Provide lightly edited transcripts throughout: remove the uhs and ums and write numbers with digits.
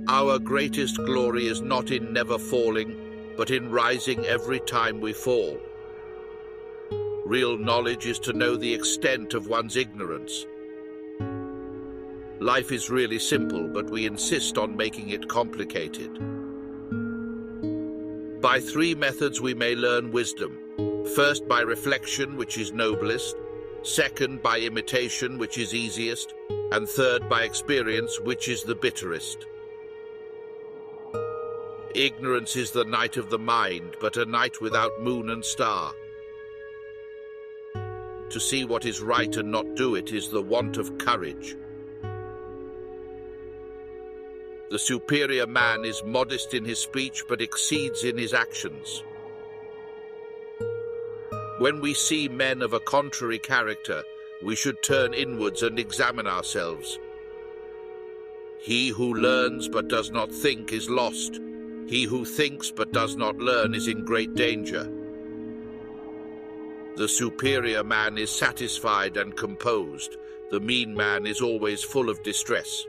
Our greatest glory is not in never falling, but in rising every time we fall. Real knowledge is to know the extent of one's ignorance. Life is really simple, but we insist on making it complicated. By 3 methods we may learn wisdom. First, by reflection, which is noblest. Second, by imitation, which is easiest. And third, by experience, which is the bitterest. Ignorance is the night of the mind, but a night without moon and star. To see what is right and not do it is the want of courage. The superior man is modest in his speech, but exceeds in his actions. When we see men of a contrary character, we should turn inwards and examine ourselves. He who learns but does not think is lost. He who thinks but does not learn is in great danger. The superior man is satisfied and composed. The mean man is always full of distress.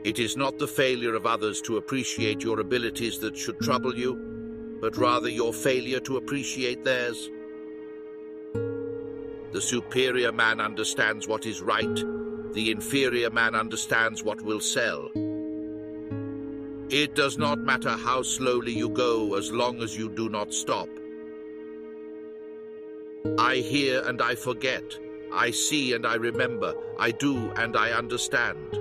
It is not the failure of others to appreciate your abilities that should trouble you, but rather your failure to appreciate theirs. The superior man understands what is right. The inferior man understands what will sell. It does not matter how slowly you go as long as you do not stop. I hear and I forget. I see and I remember. I do and I understand.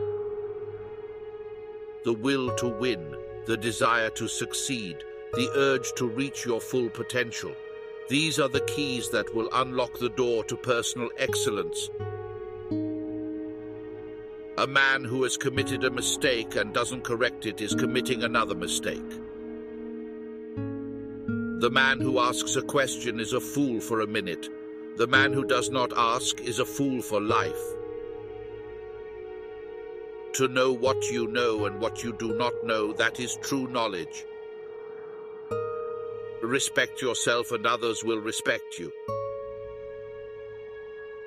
The will to win, the desire to succeed, the urge to reach your full potential. These are the keys that will unlock the door to personal excellence. A man who has committed a mistake and doesn't correct it is committing another mistake. The man who asks a question is a fool for a minute. The man who does not ask is a fool for life. To know what you know and what you do not know, that is true knowledge. Respect yourself and others will respect you.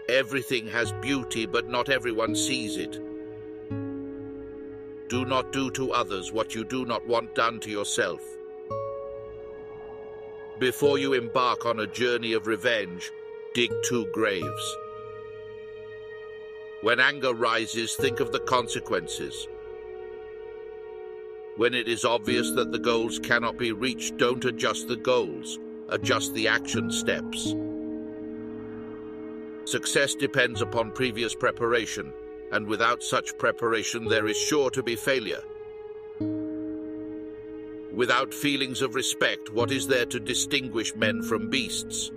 Everything has beauty, but not everyone sees it. Do not do to others what you do not want done to yourself. Before you embark on a journey of revenge, dig 2 graves. When anger rises, think of the consequences. When it is obvious that the goals cannot be reached, don't adjust the goals, adjust the action steps. Success depends upon previous preparation, and without such preparation there is sure to be failure. Without feelings of respect, what is there to distinguish men from beasts?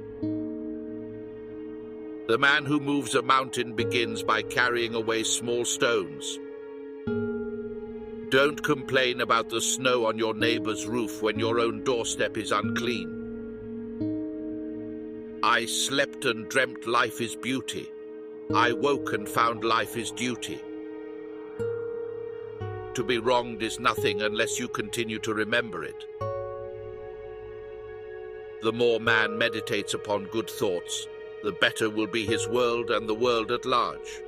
The man who moves a mountain begins by carrying away small stones. Don't complain about the snow on your neighbor's roof when your own doorstep is unclean. I slept and dreamt life is beauty. I woke and found life is duty. To be wronged is nothing unless you continue to remember it. The more man meditates upon good thoughts, the better will be his world and the world at large.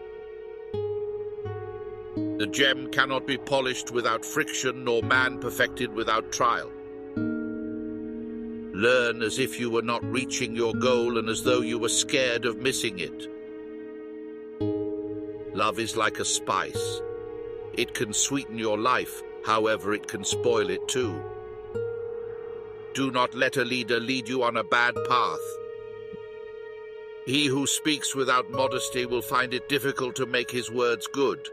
The gem cannot be polished without friction, nor man perfected without trial. Learn as if you were not reaching your goal and as though you were scared of missing it. Love is like a spice. It can sweeten your life, however it can spoil it too. Do not let a leader lead you on a bad path. He who speaks without modesty will find it difficult to make his words good.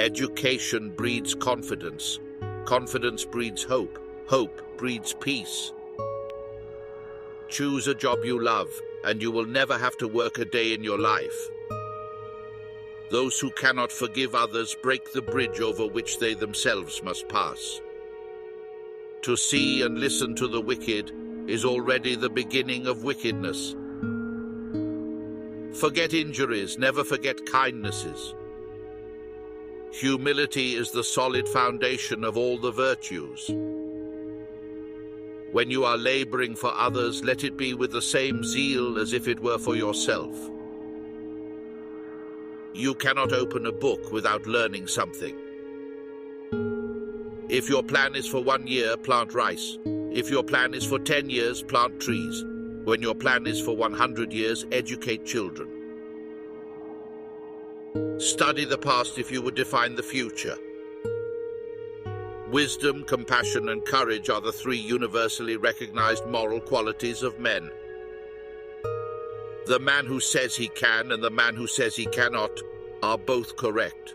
Education breeds confidence. Confidence breeds hope. Hope breeds peace. Choose a job you love, and you will never have to work a day in your life. Those who cannot forgive others break the bridge over which they themselves must pass. To see and listen to the wicked is already the beginning of wickedness. Forget injuries, never forget kindnesses. Humility is the solid foundation of all the virtues. When you are laboring for others, let it be with the same zeal as if it were for yourself. You cannot open a book without learning something. If your plan is for 1 year, plant rice. If your plan is for 10 years, plant trees. When your plan is for 100 years, educate children. Study the past if you would define the future. Wisdom, compassion, and courage are the 3 universally recognized moral qualities of men. The man who says he can and the man who says he cannot are both correct.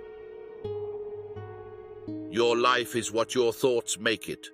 Your life is what your thoughts make it.